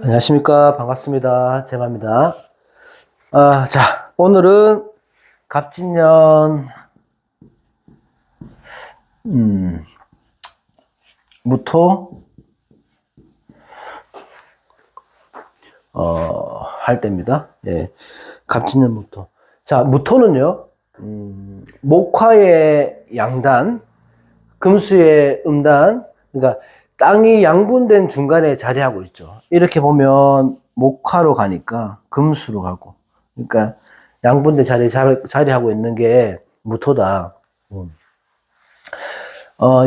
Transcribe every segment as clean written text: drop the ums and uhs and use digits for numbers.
안녕하십니까. 반갑습니다. 제마입니다. 자, 오늘은 갑진년, 무토, 할 때입니다. 예. 갑진년 무토. 자, 무토는요, 목화의 양단, 금수의 음단, 그러니까 땅이 양분된 중간에 자리하고 있죠. 이렇게 보면 목화로 가니까 금수로 가고, 그러니까 양분된 자리하고 있는 게 무토다.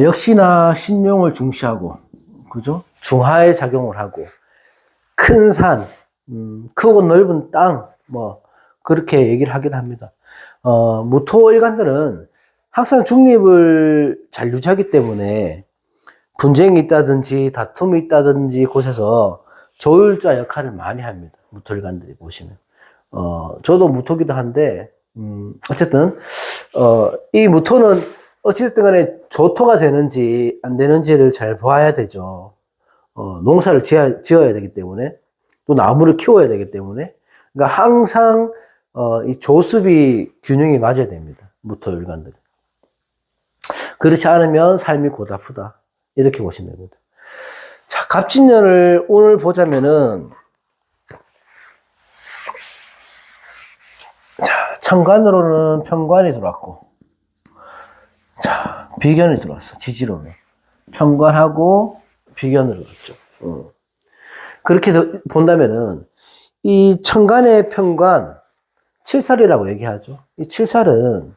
역시나 신용을 중시하고, 그죠? 중하에 작용을 하고, 큰 산, 크고 넓은 땅, 뭐, 그렇게 얘기를 하기도 합니다. 무토 일간들은 항상 중립을 잘 유지하기 때문에 분쟁이 있다든지 다툼이 있다든지 곳에서 조율자 역할을 많이 합니다. 무토 일간들이 보시면. 저도 무토기도 한데, 어쨌든, 이 무토는 어찌됐든 간에 조토가 되는지 안 되는지를 잘 봐야 되죠. 농사를 지어야 되기 때문에, 또 나무를 키워야 되기 때문에, 그러니까 항상, 이 조습이 균형이 맞아야 됩니다. 무토 일간들이. 그렇지 않으면 삶이 고달프다. 이렇게 보시면 됩니다. 자, 갑진년을 오늘 보자면은, 자, 천간으로는 편관이 들어왔고, 자, 비견이 들어왔어. 지지로는. 편관하고 비견으로 들어왔죠. 그렇게 본다면은, 이 천간의 편관, 칠살이라고 얘기하죠. 이 칠살은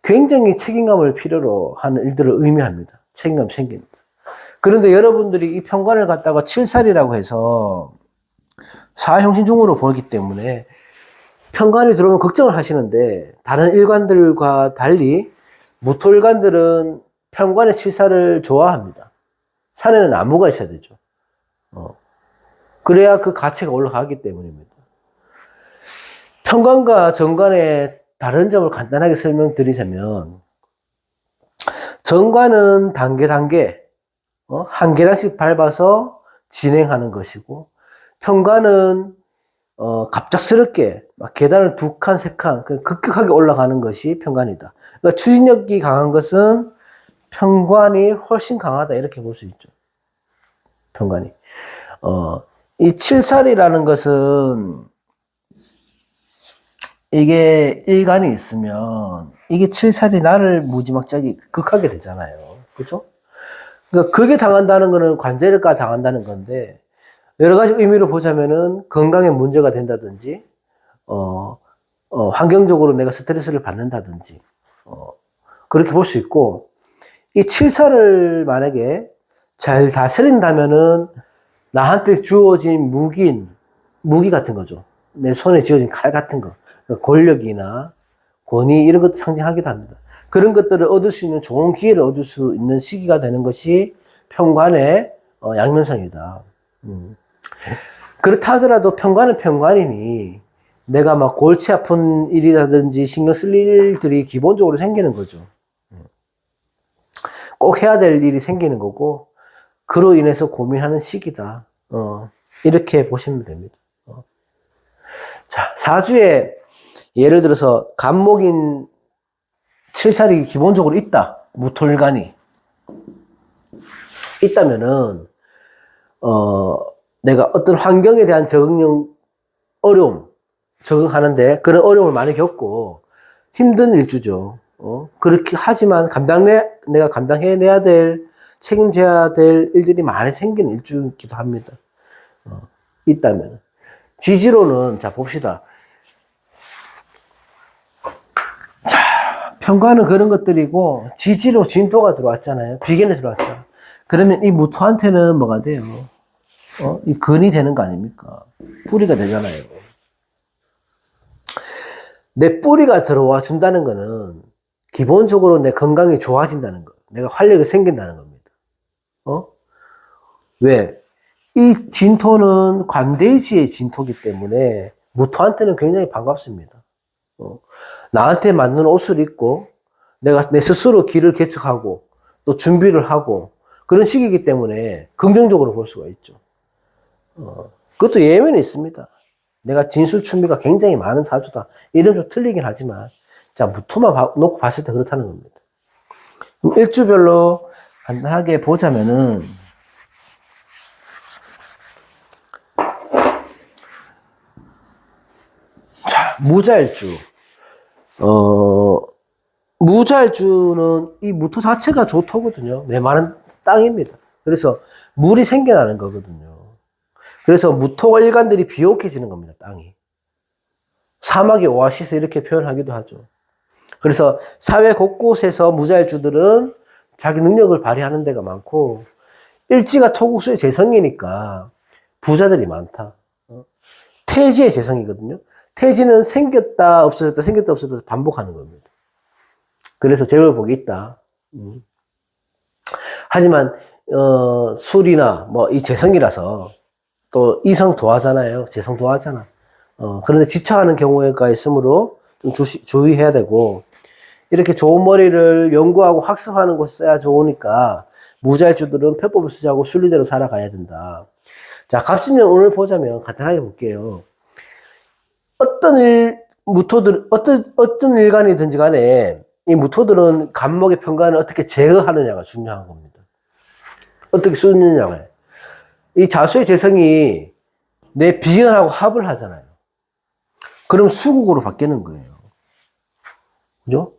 굉장히 책임감을 필요로 하는 일들을 의미합니다. 책임감 생깁니다. 그런데 여러분들이 이 편관을 갖다가 칠살이라고 해서 사형신중으로 보기 때문에 편관이 들어오면 걱정을 하시는데, 다른 일관들과 달리 무토일관들은 편관의 칠살을 좋아합니다. 산에는 나무가 있어야 되죠. 그래야 그 가치가 올라가기 때문입니다. 편관과 정관의 다른 점을 간단하게 설명드리자면, 정관은 단계 한 계단씩 밟아서 진행하는 것이고, 편관은 갑작스럽게 막 계단을 2칸, 3칸 급격하게 올라가는 것이 편관이다. 그러니까 추진력이 강한 것은 편관이 훨씬 강하다, 이렇게 볼 수 있죠. 편관이. 이 칠살이라는 것은, 이게 일간이 있으면 이게 칠살이 나를 무지막지하게 극하게 되잖아요. 그죠? 그러니까 그게 당한다는 거는 관제를까 당한다는 건데, 여러 가지 의미로 보자면은 건강에 문제가 된다든지, 환경적으로 내가 스트레스를 받는다든지, 그렇게 볼 수 있고, 이 칠살을 만약에 잘 다스린다면은 나한테 주어진 무기 같은 거죠. 내 손에 쥐어진 칼 같은 거, 권력이나 권위 이런 것도 상징하기도 합니다. 그런 것들을 얻을 수 있는 좋은 기회를 얻을 수 있는 시기가 되는 것이 편관의 양면성이다. 그렇다 하더라도 편관은 편관이니 내가 막 골치 아픈 일이라든지 신경 쓸 일들이 기본적으로 생기는 거죠. 꼭 해야 될 일이 생기는 거고, 그로 인해서 고민하는 시기다. 이렇게 보시면 됩니다. 자, 사주에 예를 들어서 간목인 칠살이 기본적으로 있다. 무토일간이 있다면은, 내가 어떤 환경에 대한 적응하는데 그런 어려움을 많이 겪고 힘든 일주죠. 그렇게 하지만 내가 감당해내야 될, 책임져야 될 일들이 많이 생기는 일주이기도 합니다. 있다면. 지지로는, 자, 봅시다. 자, 편관은 그런 것들이고, 지지로 진토가 들어왔잖아요. 비견이 들어왔죠. 그러면 이 무토한테는 뭐가 돼요? 이 근이 되는 거 아닙니까? 뿌리가 되잖아요. 내 뿌리가 들어와 준다는 거는 기본적으로 내 건강이 좋아진다는 거. 내가 활력이 생긴다는 겁니다. 왜? 이 진토는 관대지의 진토기 때문에 무토한테는 굉장히 반갑습니다. 나한테 맞는 옷을 입고 내가 내 스스로 길을 개척하고 또 준비를 하고 그런 시기이기 때문에 긍정적으로 볼 수가 있죠. 그것도 예외는 있습니다. 내가 진술춘비가 굉장히 많은 사주다. 이런 좀 틀리긴 하지만, 자, 무토만 놓고 봤을 때 그렇다는 겁니다. 그럼 일주별로 간단하게 보자면은, 자, 무자일주. 무자일주는 이 무토 자체가 좋토거든요. 메마른 땅입니다. 그래서 물이 생겨나는 거거든요. 그래서 무토 일간들이 비옥해지는 겁니다, 땅이. 사막의 오아시스 이렇게 표현하기도 하죠. 그래서 사회 곳곳에서 무자일주들은 자기 능력을 발휘하는 데가 많고, 일지가 토국수의 재성이니까 부자들이 많다. 태지의 재성이거든요. 태지는 생겼다 없어졌다 생겼다 없어졌다 반복하는 겁니다. 그래서 재물복이 있다. 하지만 술이나 뭐 이 재성이라서 또 이성 도하잖아요. 재성 도하잖아. 그런데 지쳐하는 경우가 있으므로 좀 주의해야 되고, 이렇게 좋은 머리를 연구하고 학습하는 곳에 써야 좋으니까 무자일주들은 편법을 쓰지 않고 순리대로 살아가야 된다. 자, 갑진년 오늘 보자면 간단하게 볼게요. 어떤 일간이든지 간에 이 무토들은 간목의 편관을 어떻게 제어하느냐가 중요한 겁니다. 어떻게 쓰느냐가. 이 자수의 재성이 내 비견하고 합을 하잖아요. 그럼 수국으로 바뀌는 거예요. 그죠?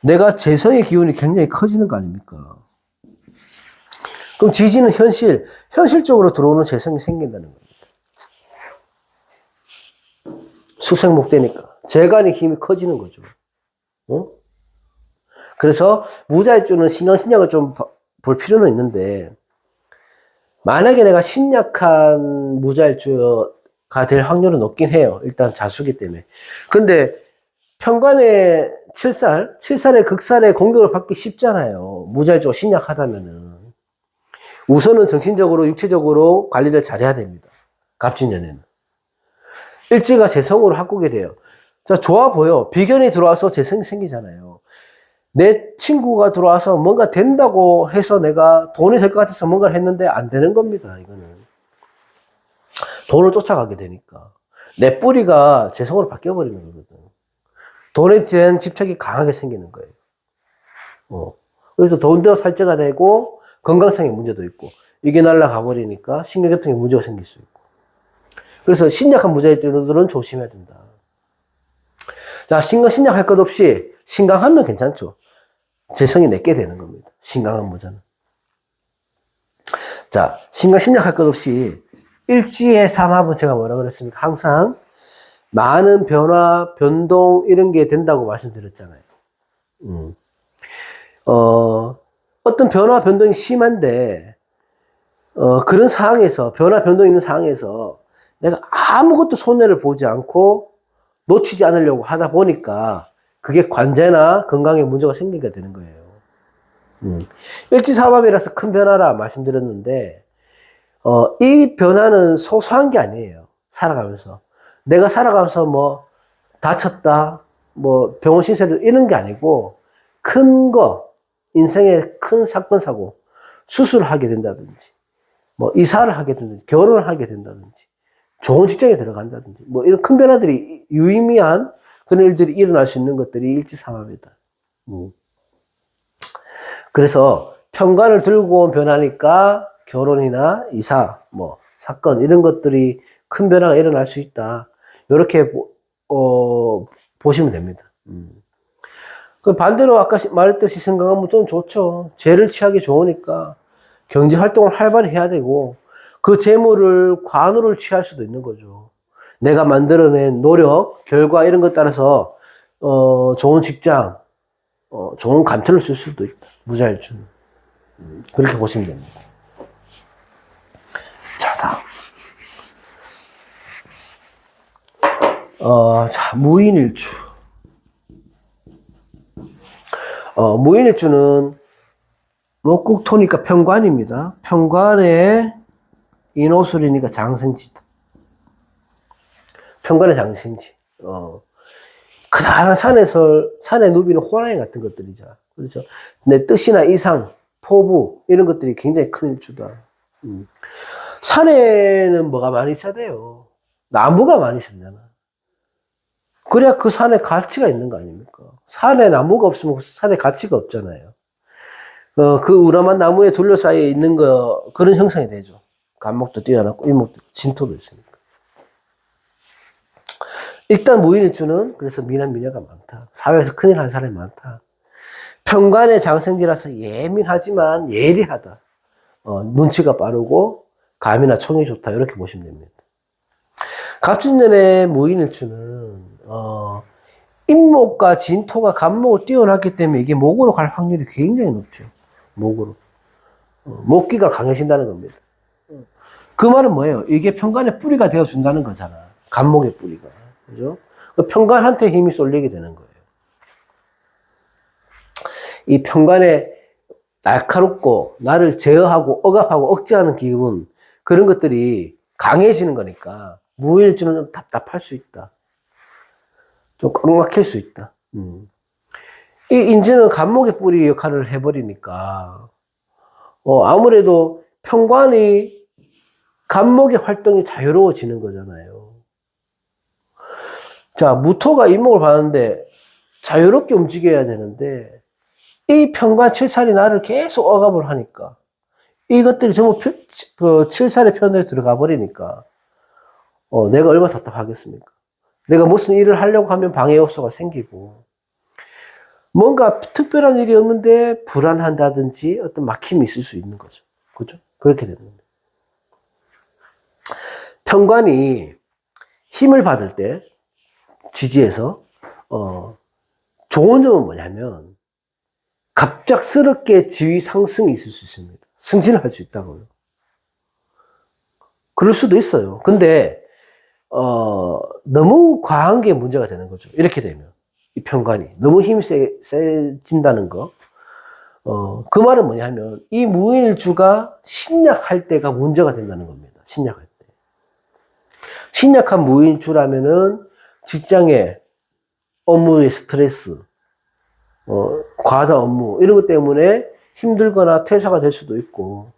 내가 재성의 기운이 굉장히 커지는 거 아닙니까? 그럼 지지는 현실적으로 들어오는 재성이 생긴다는 겁니다. 수생목 되니까. 재간의 힘이 커지는 거죠. 그래서 무자일주는 신강신약을 좀 볼 필요는 있는데, 만약에 내가 신약한 무자일주가 될 확률은 높긴 해요. 일단 자수기 때문에. 근데 편관의 7살의 극살의 공격을 받기 쉽잖아요. 무자일주가 신약하다면은. 우선은 정신적으로, 육체적으로 관리를 잘해야 됩니다. 갑진년에는. 일지가 재성으로 바꾸게 돼요. 자, 좋아 보여. 비견이 들어와서 재성이 생기잖아요. 내 친구가 들어와서 뭔가 된다고 해서 내가 돈이 될 것 같아서 뭔가를 했는데 안 되는 겁니다, 이거는. 돈을 쫓아가게 되니까. 내 뿌리가 재성으로 바뀌어버리는 거거든. 돈에 대한 집착이 강하게 생기는 거예요. 그래서 돈도 살제가 되고, 건강상의 문제도 있고, 이게 날아가 버리니까 신경계통에 문제가 생길 수 있고. 그래서 신약한 무자일주들은 조심해야 된다. 자, 신약할 것 없이 신강하면 괜찮죠. 재성이 내게 되는 겁니다. 신강한 무자는. 자, 신약할 것 없이 일지의 삼합은 제가 뭐라 그랬습니까? 항상 많은 변화, 변동 이런 게 된다고 말씀드렸잖아요. 어떤 변화, 변동이 심한데 그런 상황에서 변화, 변동이 있는 상황에서 내가 아무것도 손해를 보지 않고 놓치지 않으려고 하다 보니까 그게 관제나 건강에 문제가 생기게 되는 거예요. 일지사합이라서 큰 변화라 말씀드렸는데 이 변화는 소소한 게 아니에요. 살아가면서 내가 살아가면서 뭐 다쳤다, 뭐 병원 신세를 이런 게 아니고 큰 거, 인생의 큰 사건 사고, 수술을 하게 된다든지, 뭐 이사를 하게 된다든지, 결혼을 하게 된다든지, 좋은 직장에 들어간다든지, 뭐 이런 큰 변화들이 유의미한 그런 일들이 일어날 수 있는 것들이 일지삼합이다. 그래서 편관을 들고 온 변화니까 결혼이나 이사, 뭐 사건 이런 것들이 큰 변화가 일어날 수 있다. 이렇게 보시면 됩니다. 그 반대로 아까 말했듯이 생각하면 좀 좋죠. 재를 취하기 좋으니까 경제 활동을 활발히 해야 되고 그 재물을 관우를 취할 수도 있는 거죠. 내가 만들어낸 노력, 결과 이런 것 따라서 좋은 직장, 좋은 감투를 쓸 수도 있다. 무자일주는. 그렇게 보시면 됩니다. 자, 다음. 자, 무인일주. 무인일주는 목국토니까 편관입니다. 편관에 인호술이니까 장생지다. 편관의 장생지. 그다란 산에 누비는 호랑이 같은 것들이죠. 그렇죠. 내 뜻이나 이상, 포부, 이런 것들이 굉장히 큰 일주다. 산에는 뭐가 많이 있어야 돼요? 나무가 많이 있어야 되잖아. 그래야 그 산에 가치가 있는 거 아닙니까? 산에 나무가 없으면 그 산에 가치가 없잖아요. 그 우람한 나무에 둘러싸여 있는 거, 그런 형상이 되죠. 간목도 뛰어났고, 인목도, 진토도 있으니까. 일단 무인일주는 그래서 미남, 미녀가 많다. 사회에서 큰일 한 사람이 많다. 편관의 장생지라서 예민하지만 예리하다. 눈치가 빠르고, 감이나 총이 좋다. 이렇게 보시면 됩니다. 갑진년의 무인일주는, 인목과 진토가 간목을 띄워놨기 때문에 이게 목으로 갈 확률이 굉장히 높죠. 목으로. 목기가 강해진다는 겁니다. 그 말은 뭐예요? 이게 편관의 뿌리가 되어준다는 거잖아. 간목의 뿌리가. 그죠? 편관한테 힘이 쏠리게 되는 거예요. 이 편관의 날카롭고 나를 제어하고 억압하고 억제하는 기분, 그런 것들이 강해지는 거니까 무일주는 좀 답답할 수 있다. 좀 꽉 막힐 수 있다. 이 인지는 간목의 뿌리 역할을 해버리니까 아무래도 편관이 간목의 활동이 자유로워지는 거잖아요. 자, 무토가 인목을 받는데 자유롭게 움직여야 되는데 이 편관 칠살이 나를 계속 억압을 하니까 이것들이 전부 그 칠살의 편에 들어가 버리니까 내가 얼마나 답답하겠습니까? 내가 무슨 일을 하려고 하면 방해 요소가 생기고 뭔가 특별한 일이 없는데 불안한다든지 어떤 막힘이 있을 수 있는 거죠. 그죠? 그렇게 되는 겁니다. 편관이 힘을 받을 때 지지에서 좋은 점은 뭐냐면 갑작스럽게 지위 상승이 있을 수 있습니다. 승진을 할 수 있다고요. 그럴 수도 있어요. 근데 너무 과한 게 문제가 되는 거죠. 이렇게 되면 이 편관이 너무 힘이 세진다는 거. 그 말은 뭐냐면 이 무인일주가 신약할 때가 문제가 된다는 겁니다. 신약할 때. 신약한 무인일주라면은 직장에 업무의 스트레스, 과다 업무 이런 것 때문에 힘들거나 퇴사가 될 수도 있고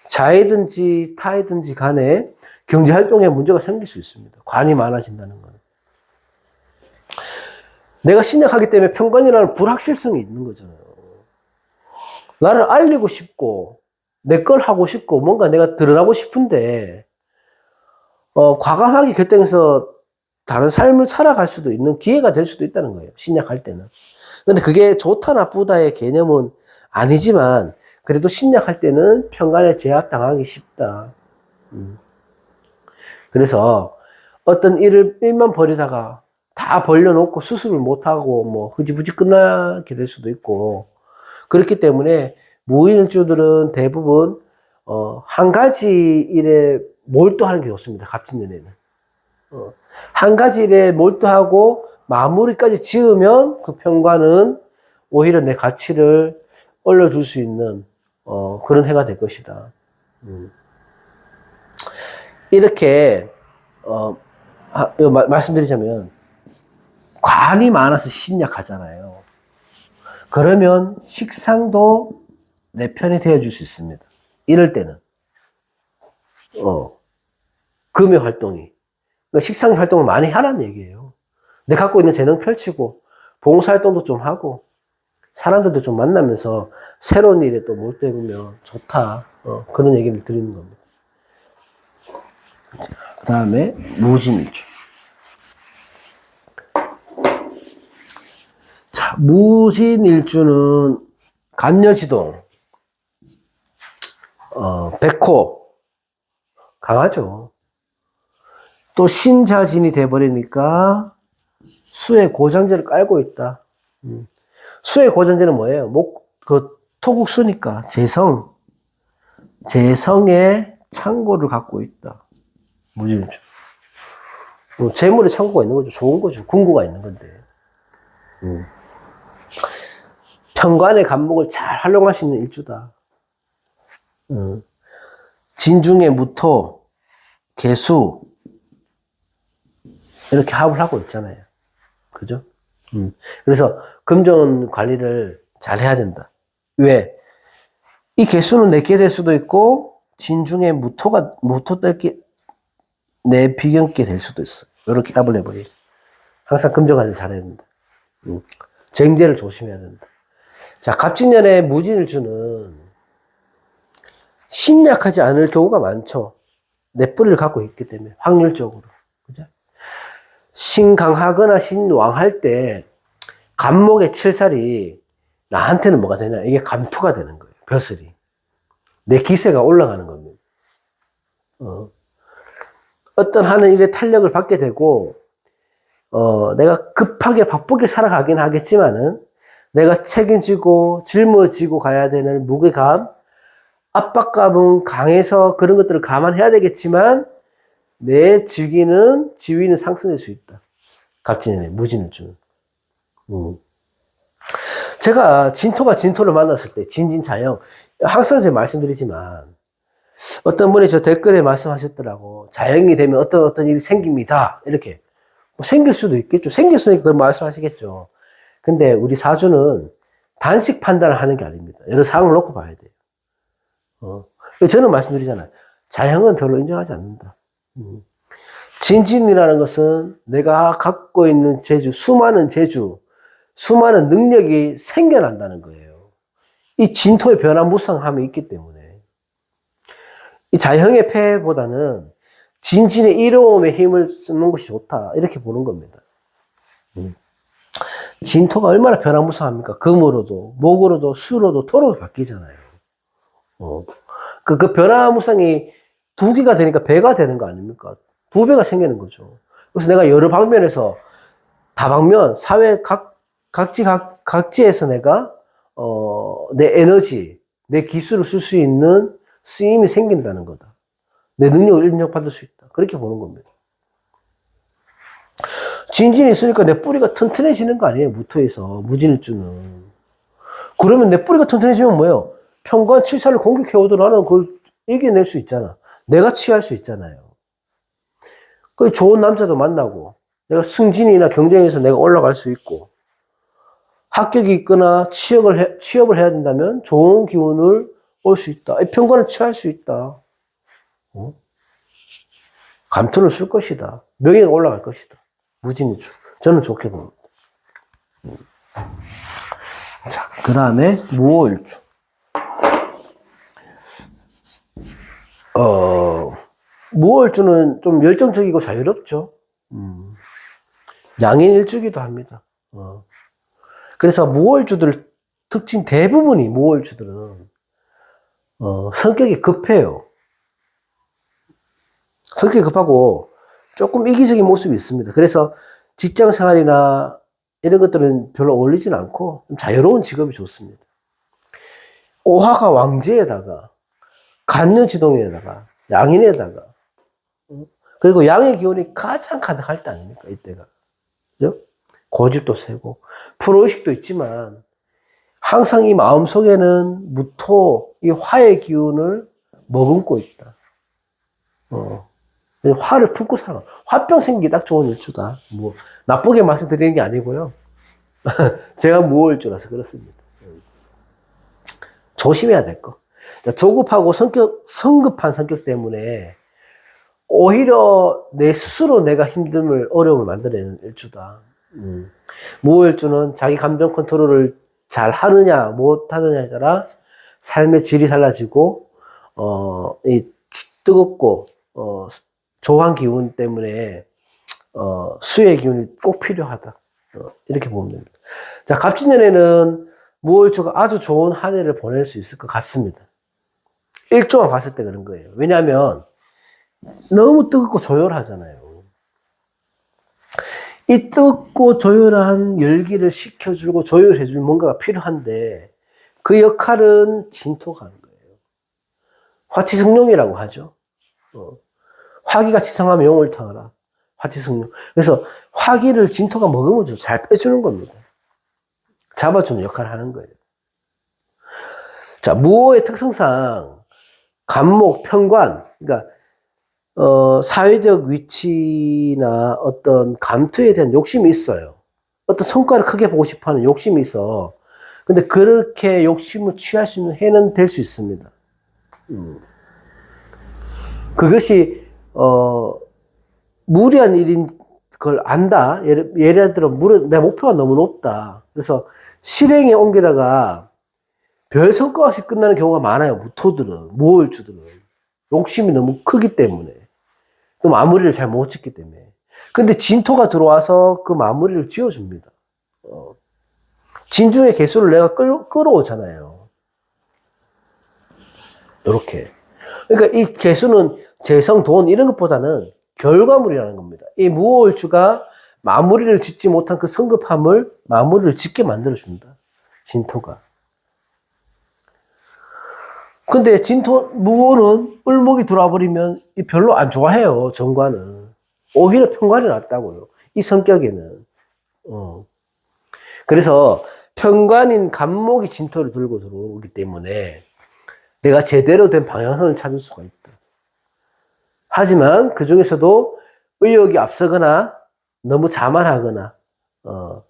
자해든지 타해든지 간에 경제활동에 문제가 생길 수 있습니다. 관이 많아진다는 건. 내가 신약하기 때문에 편관이라는 불확실성이 있는 거잖아요. 나를 알리고 싶고 내 걸 하고 싶고 뭔가 내가 드러나고 싶은데 과감하게 결정해서 다른 삶을 살아갈 수도 있는 기회가 될 수도 있다는 거예요. 신약할 때는. 근데 그게 좋다 나쁘다의 개념은 아니지만 그래도 신약할 때는 편관에 제압당하기 쉽다. 그래서 어떤 일만 벌이다가 다 벌려놓고 수습을 못하고 뭐 흐지부지 끝나게 될 수도 있고 그렇기 때문에 무인일주들은 대부분 한 가지 일에 몰두하는 게 좋습니다. 갑진년에는. 한 가지 일에 몰두하고 마무리까지 지으면 그 편관은 오히려 내 가치를 올려줄 수 있는 그런 해가 될 것이다. 이렇게 말씀드리자면 관이 많아서 신약하잖아요. 그러면 식상도 내 편이 되어줄 수 있습니다. 이럴 때는 금의 활동이 그러니까 식상의 활동을 많이 하라는 얘기예요. 내가 갖고 있는 재능 펼치고 봉사활동도 좀 하고 사람들도 좀 만나면서 새로운 일에 또 몰두해보면 좋다. 그런 얘기를 드리는 겁니다. 그 다음에 무진일주. 자, 무진일주는 간여지동, 백호, 강하죠. 또 신자진이 돼버리니까 수의 고장제를 깔고 있다. 수의 고장제는 뭐예요? 토국수니까 재성의 창고를 갖고 있다. 무진일주. 재물의 창고가 있는 거죠. 좋은 거죠. 궁고가 있는 건데. 편관의 간목을 잘 활용할 수 있는 일주다. 진중의 무토, 개수 이렇게 합을 하고 있잖아요. 그죠? 그래서 금전 관리를 잘 해야 된다. 왜? 이 개수는 내게 될 수도 있고 진중에 무토 뜰게 내 비경게 될 수도 있어. 이렇게 답을 해버리. 항상 금전관리 잘해야 된다. 쟁제를 조심해야 된다. 자, 갑진년에 무진을 주는 신약하지 않을 경우가 많죠. 내 뿌리를 갖고 있기 때문에 확률적으로. 그죠? 신강하거나 신왕할 때 간목의 칠살이 나한테는 뭐가 되냐? 이게 감투가 되는 거예요. 벼슬이. 내 기세가 올라가는 겁니다. 어떤 하는 일에 탄력을 받게 되고, 내가 급하게 바쁘게 살아가긴 하겠지만은, 내가 책임지고 짊어지고 가야 되는 무게감, 압박감은 강해서 그런 것들을 감안해야 되겠지만, 내 지위는 상승할 수 있다. 갑진년에 무진을 주는. 제가 진토가 진토를 만났을 때, 진진자영, 항상 제가 말씀드리지만, 어떤 분이 저 댓글에 말씀하셨더라고. 자영이 되면 어떤 일이 생깁니다. 이렇게. 뭐 생길 수도 있겠죠. 생겼으니까 그걸 말씀하시겠죠. 근데 우리 사주는 단식 판단을 하는 게 아닙니다. 여러 상황을 놓고 봐야 돼요. 저는 말씀드리잖아요. 자영은 별로 인정하지 않는다. 진진이라는 것은 내가 갖고 있는 수많은 수많은 능력이 생겨난다는 거예요. 이 진토의 변화무쌍함이 있기 때문에. 이 자형의 폐보다는 진진의 이로움의 힘을 쓰는 것이 좋다. 이렇게 보는 겁니다. 진토가 얼마나 변화무쌍합니까? 금으로도, 목으로도, 수로도, 토로도 바뀌잖아요. 그 변화무쌍이 2개가 되니까 배가 되는 거 아닙니까? 2배가 생기는 거죠. 그래서 내가 여러 방면에서 다방면, 사회 각지에서 내가, 내 에너지, 내 기술을 쓸 수 있는 쓰임이 생긴다는 거다. 내 능력을 인정받을 수 있다. 그렇게 보는 겁니다. 진진이 있으니까 내 뿌리가 튼튼해지는 거 아니에요? 무토에서. 무진을 주는. 그러면 내 뿌리가 튼튼해지면 뭐예요? 편관 칠살을 공격해오도 나는 그걸 이겨낼 수 있잖아. 내가 취할 수 있잖아요. 그 좋은 남자도 만나고, 내가 승진이나 경쟁에서 내가 올라갈 수 있고, 합격이 있거나 취업을 해야 된다면 좋은 기운을 올 수 있다. 평관을 취할 수 있다. 감투를 쓸 것이다. 명예가 올라갈 것이다. 무진이 저는 좋게 봅니다. 자, 그 다음에 무오일주. 무오일주는 좀 열정적이고 자유롭죠. 양인일주기도 합니다. 그래서 무오일주들 특징 대부분이 무오일주들은 성격이 급해요. 성격이 급하고 조금 이기적인 모습이 있습니다. 그래서 직장 생활이나 이런 것들은 별로 어울리진 않고 좀 자유로운 직업이 좋습니다. 오화가 왕지에다가 간년지동에다가 양인에다가 그리고 양의 기운이 가장 가득할 때 아닙니까? 이때가. 그죠? 고집도 세고 프로의식도 있지만 항상 이 마음속에는 무토, 이 화의 기운을 머금고 있다. 화를 품고 살아. 화병 생기기 딱 좋은 일주다. 뭐, 나쁘게 말씀드리는 게 아니고요. 제가 무오일주라서 그렇습니다. 조심해야 될 거. 조급하고 성급한 성격 때문에 오히려 내 스스로 내가 어려움을 만들어내는 일주다. 무오일주는 자기 감정 컨트롤을 잘 하느냐, 못 하느냐에 따라 삶의 질이 달라지고, 이 뜨겁고, 조한 기운 때문에, 수의 기운이 꼭 필요하다. 이렇게 보면 됩니다. 자, 갑진년에는 무오일주가 아주 좋은 한 해를 보낼 수 있을 것 같습니다. 일조만 봤을 때 그런 거예요. 왜냐하면, 너무 뜨겁고 조열하잖아요. 이 뜨겁고 조열한 열기를 식혀주고 조열해줄 뭔가가 필요한데 그 역할은 진토가 하는 거예요. 화치성룡이라고 하죠. 화기가 치성하면 용을 타하라. 화치성룡. 그래서 화기를 진토가 머금어줘. 잘 빼주는 겁니다. 잡아주는 역할을 하는 거예요. 자, 무오의 특성상 간목, 편관, 그러니까 사회적 위치나 어떤 감투에 대한 욕심이 있어요. 어떤 성과를 크게 보고 싶어 하는 욕심이 있어. 근데 그렇게 욕심을 취할 수 있는 해는 될 수 있습니다. 그것이 무리한 일인 걸 안다. 예를 들어 내 목표가 너무 높다. 그래서 실행에 옮기다가 별 성과 없이 끝나는 경우가 많아요. 무토들은, 무월주들은. 욕심이 너무 크기 때문에. 또 마무리를 잘 못 짓기 때문에. 근데 진토가 들어와서 그 마무리를 지어줍니다. 진중의 개수를 내가 끌어오잖아요. 요렇게. 그러니까 이 개수는 재성, 돈 이런 것보다는 결과물이라는 겁니다. 이 무월주가 마무리를 짓지 못한 그 성급함을 마무리를 짓게 만들어준다. 진토가. 근데 무월은 을목이 들어와 버리면 별로 안 좋아해요. 정관은. 오히려 편관이 낫다고요. 이 성격에는. 그래서 편관인 간목이 진토를 들고 들어오기 때문에 내가 제대로 된 방향성을 찾을 수가 있다. 하지만 그 중에서도 의욕이 앞서거나 너무 자만하거나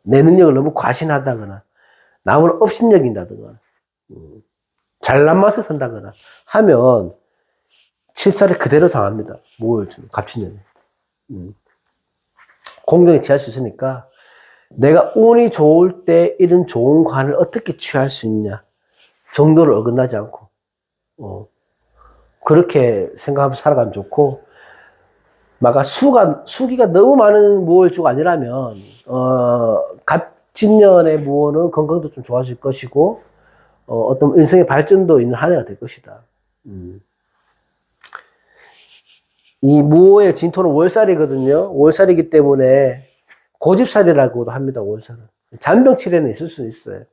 내 능력을 너무 과신하다거나 남을 업신여긴다든가 잘난 맛을 선다거나 하면 칠살에 그대로 당합니다. 무월주는 갑진년에. 공경에 취할 수 있으니까 내가 운이 좋을 때 이런 좋은 관을 어떻게 취할 수 있냐 정도를 어긋나지 않고 그렇게 생각하면 살아가면 좋고 수기가 너무 많은 무월주가 아니라면 갑진년의 무월은 건강도 좀 좋아질 것이고 어떤 인생의 발전도 있는 한 해가 될 것이다. 이 무호의 진토는 월살이거든요. 월살이기 때문에 고집살이라고도 합니다. 월살은. 잔병치레는 있을 수 있어요.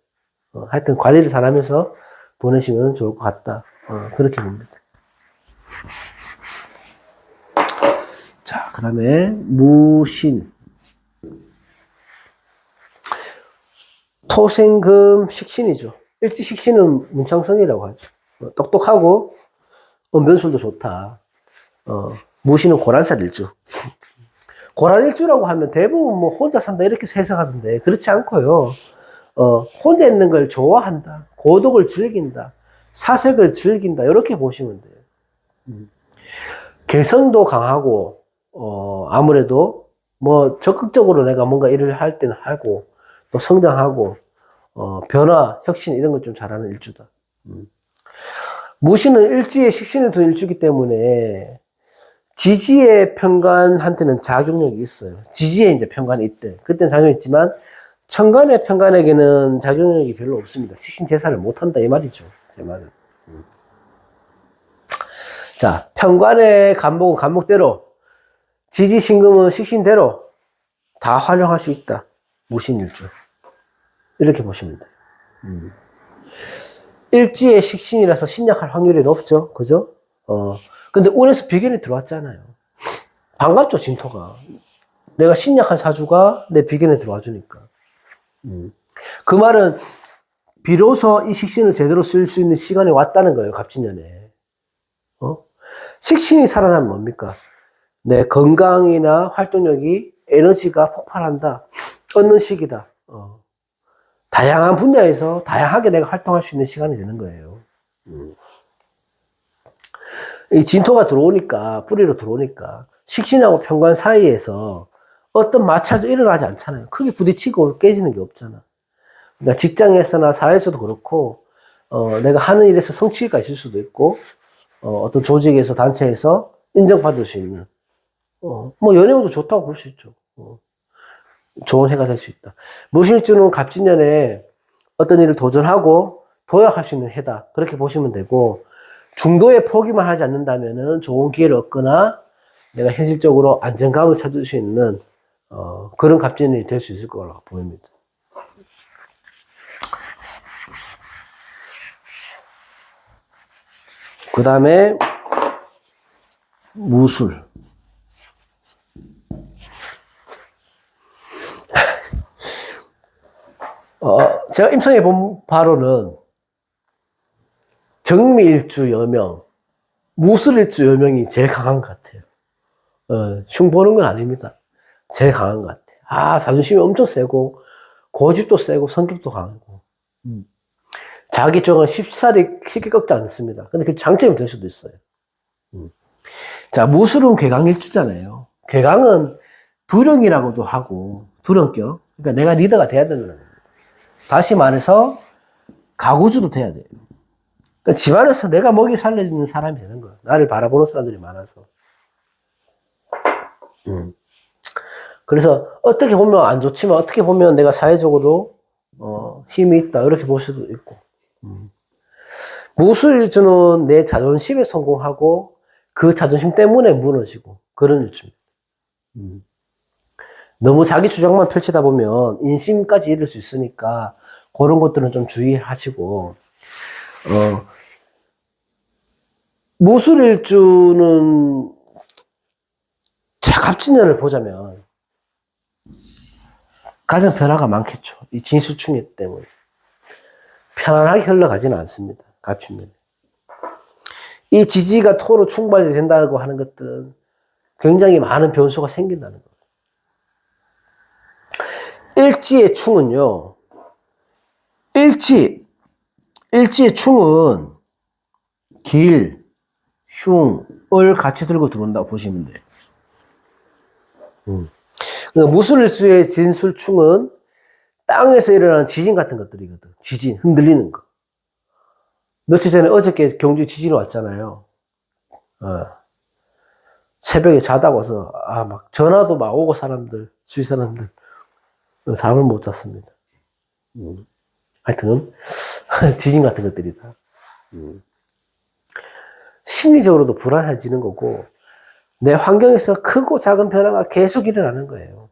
하여튼 관리를 잘하면서 보내시면 좋을 것 같다. 그렇게 봅니다. 자, 그 다음에 무신. 토생금 식신이죠. 일지식신은 문창성이라고 하죠. 똑똑하고 면술도 좋다. 무신은 고란살일주. 고란일주라고 하면 대부분 뭐 혼자 산다 이렇게 해석하던데 그렇지 않고요. 혼자 있는 걸 좋아한다. 고독을 즐긴다. 사색을 즐긴다. 이렇게 보시면 돼요. 개성도 강하고 아무래도 뭐 적극적으로 내가 뭔가 일을 할 때는 하고 또 성장하고 변화, 혁신 이런 걸 좀 잘하는 일주다. 무신은 일지에 식신을 둔 일주기 때문에 지지의 편관한테는 작용력이 있어요. 지지에 이제 편관이 있대. 그때는 작용이 있지만 천간의 편관에게는 작용력이 별로 없습니다. 식신 제사를 못한다 이 말이죠. 제 말은. 자, 편관의 간목은 간목대로, 지지 신금은 식신대로 다 활용할 수 있다. 무신일주. 이렇게 보시면 돼요. 일지의 식신이라서 신약할 확률이 높죠. 그죠? 근데 운에서 비견이 들어왔잖아요. 반갑죠, 진토가. 내가 신약한 사주가 내 비견에 들어와 주니까. 그 말은 비로소 이 식신을 제대로 쓸 수 있는 시간이 왔다는 거예요, 갑진년에. 식신이 살아나면 뭡니까? 내 건강이나 활동력이 에너지가 폭발한다. 얻는 시기다. 다양한 분야에서 다양하게 내가 활동할 수 있는 시간이 되는 거예요. 이 진토가 들어오니까, 뿌리로 들어오니까, 식신하고 편관 사이에서 어떤 마찰도 일어나지 않잖아요. 크게 부딪히고 깨지는 게 없잖아. 그러니까 직장에서나 사회에서도 그렇고, 내가 하는 일에서 성취가 있을 수도 있고, 어떤 조직에서, 단체에서 인정받을 수 있는, 뭐, 연애운도 좋다고 볼 수 있죠. 좋은 해가 될 수 있다. 무신일주는 갑진년에 어떤 일을 도전하고 도약할 수 있는 해다. 그렇게 보시면 되고, 중도에 포기만 하지 않는다면은 좋은 기회를 얻거나 내가 현실적으로 안정감을 찾을 수 있는, 그런 갑진년이 될 수 있을 거라고 보입니다. 그 다음에, 무술. 제가 임상해 본 바로는 정미일주 여명, 무술일주 여명이 제일 강한 것 같아요. 흉 보는 건 아닙니다. 제일 강한 것 같아요. 자존심이 엄청 세고, 고집도 세고, 성격도 강하고. 자기 쪽은 쉽게 꺾지 않습니다. 근데 그 장점이 될 수도 있어요. 자, 무술은 괴강일주잖아요. 괴강은 두령이라고도 하고, 두령격. 그러니까 내가 리더가 돼야 되는 거예요. 다시 말해서, 가구주도 돼야 돼요. 그러니까 집안에서 내가 먹이 살려주는 사람이 되는 거예요. 나를 바라보는 사람들이 많아서. 그래서 어떻게 보면 안 좋지만 어떻게 보면 내가 사회적으로 힘이 있다 이렇게 볼 수도 있고. 무술일주는 내 자존심에 성공하고 그 자존심 때문에 무너지고 그런 일주입니다. 너무 자기 주장만 펼치다 보면 인심까지 잃을 수 있으니까 그런 것들은 좀 주의하시고 무술일주는 갑진년을 보자면 가정 변화가 많겠죠. 이 진수충이 때문에 편안하게 흘러가지는 않습니다. 갑진년. 이 지지가 토로 충만이 된다고 하는 것들은 굉장히 많은 변수가 생긴다는 거예요. 일지의 충은요. 일지의 충은 길, 흉을 같이 들고 들어온다고 보시면 돼요. 그러니까 무술일주의 진술충은 땅에서 일어나는 지진 같은 것들이거든. 지진, 흔들리는 거. 며칠 전에 어저께 경주 지진이 왔잖아요. 새벽에 자다가 와서, 막 전화도 막 오고 주위 사람들, 잠을 못 잤습니다. 하여튼, 지진 같은 것들이다. 심리적으로도 불안해지는 거고, 내 환경에서 크고 작은 변화가 계속 일어나는 거예요.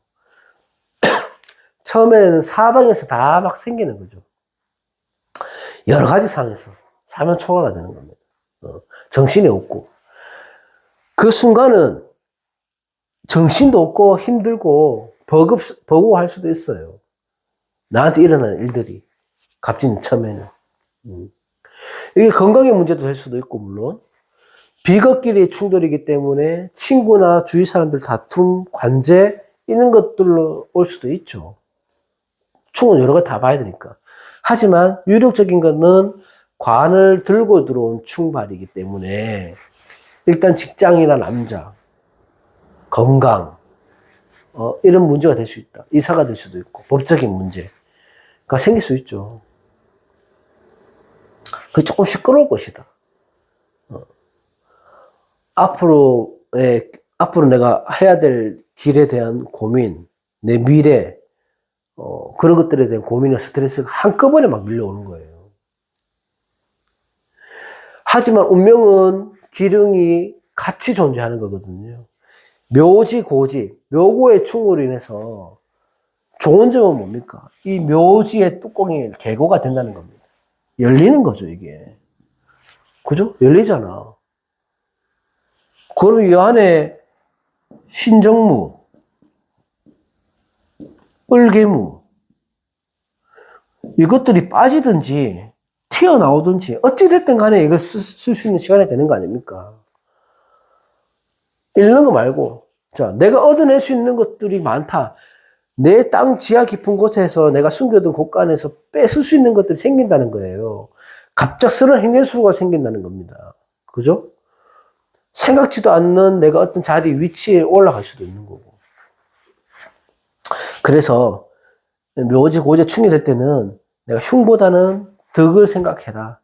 처음에는 사방에서 다 막 생기는 거죠. 여러 가지 상황에서 사면초가가 되는 겁니다. 정신이 없고. 그 순간은 정신도 없고 힘들고 버거워할 수도 있어요. 나한테 일어나는 일들이. 갑진 처음에는. 이게 건강의 문제도 될 수도 있고 물론. 비겁끼리의 충돌이기 때문에 친구나 주위 사람들 다툼, 관제 이런 것들로 올 수도 있죠. 충은 여러 가지 다 봐야 되니까. 하지만 유력적인 것은 관을 들고 들어온 충발이기 때문에 일단 직장이나 남자, 건강 이런 문제가 될 수 있다. 이사가 될 수도 있고 법적인 문제가 생길 수 있죠. 그게 조금 시끄러울 것이다. 앞으로 내가 해야 될 길에 대한 고민, 내 미래, 그런 것들에 대한 고민이나 스트레스가 한꺼번에 막 밀려오는 거예요. 하지만 운명은 기륭이 같이 존재하는 거거든요. 묘지, 고지, 묘고의 충으로 인해서 좋은 점은 뭡니까? 이 묘지의 뚜껑이 개고가 된다는 겁니다. 열리는 거죠, 이게. 그죠? 열리잖아. 그럼 이 안에 신정무, 을개무, 이것들이 빠지든지 튀어나오든지 어찌됐든 간에 이걸 쓸 수 있는 시간이 되는 거 아닙니까? 잃는 거 말고, 자, 내가 얻어낼 수 있는 것들이 많다. 내 땅 지하 깊은 곳에서 내가 숨겨둔 곳간에서 뺏을 수 있는 것들이 생긴다는 거예요. 갑작스러운 행렬수가 생긴다는 겁니다. 그죠? 생각지도 않는 내가 어떤 자리, 위치에 올라갈 수도 있는 거고. 그래서 묘지, 고지, 충이 될 때는 내가 흉보다는 덕을 생각해라.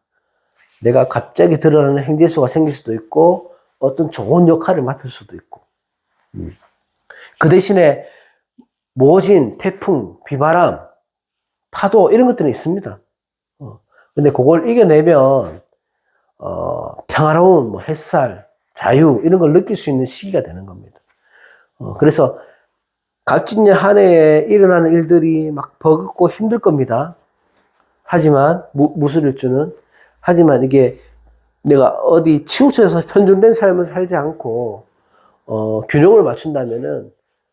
내가 갑자기 드러나는 행재수가 생길 수도 있고 어떤 좋은 역할을 맡을 수도 있고. 그 대신에 모진, 태풍, 비바람, 파도 이런 것들은 있습니다. 근데 그걸 이겨내면 평화로운 뭐 햇살, 자유 이런 걸 느낄 수 있는 시기가 되는 겁니다. 그래서 갑진년 한 해에 일어나는 일들이 막 버겁고 힘들 겁니다. 하지만 무술일주는 하지만 이게 내가 어디 치우쳐서 편중된 삶을 살지 않고 균형을 맞춘다면은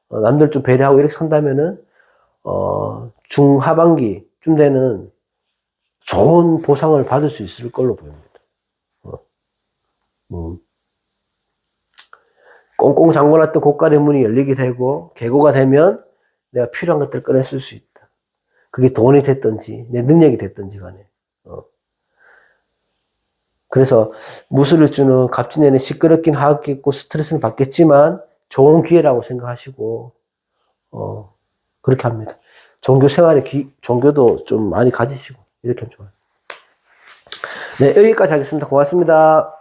남들 좀 배려하고 이렇게 산다면은 중하반기쯤 되는 좋은 보상을 받을 수 있을 걸로 보입니다. 꽁꽁 잠궈놨던 곳간의 문이 열리게 되고 개고가 되면 내가 필요한 것들을 꺼내 쓸 수 있다. 그게 돈이 됐든지 내 능력이 됐든지 간에 그래서 무술을 주는 갑진년에 시끄럽긴 하겠고 스트레스는 받겠지만 좋은 기회라고 생각하시고 그렇게 합니다. 종교 생활에 종교도 좀 많이 가지시고 이렇게 하면 좋아요. 네, 여기까지 하겠습니다. 고맙습니다.